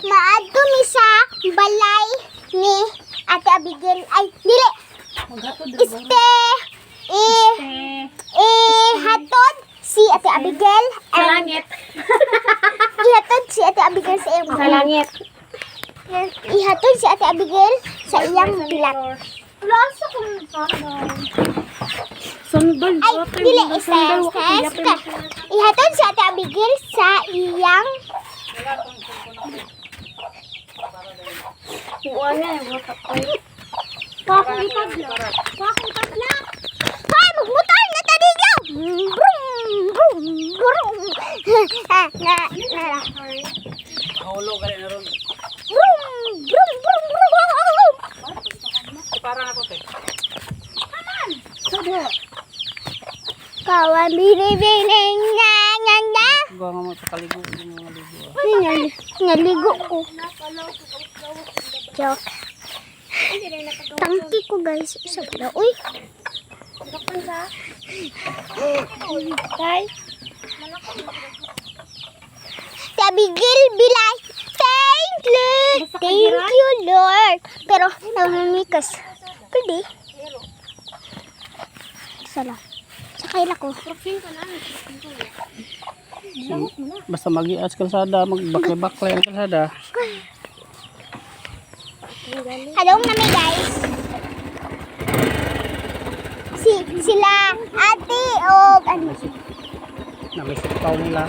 maadto mi sa balay ni Ate Abigail. Ay, dili. Hatod si Ate Abigail. Sa langit. Ihatod si Ate Abigail sa iyang Sa langit. Ihatod si Ate Abigail sa iyang bilat. Lasa ko Sandal. Ay, dili isa. Ihatod si Ate Abigail sa iyang Kuha niya yung watak ko. Hoy, magmotor na tadigaw! Brum, brum, brum. Mahulog ka rin na ron. Brum, brum, brum, brum. Parang ako, te. Kawan binibining nga. Gawa nga mo sa kaligo. Hindi mo maligo. Naligo ko. Joke. Tangki ko guys. Isa pala. Uy. Guys. Tabigil bilay. Thank you Lord. Pero nalumikas. Pwede. Sala. Sakay ko. Basta mag-ias kalsada, magbaklay-baklay ang kalsada. Hello nami guys. Sila ate o ano. Na may sipaw nila.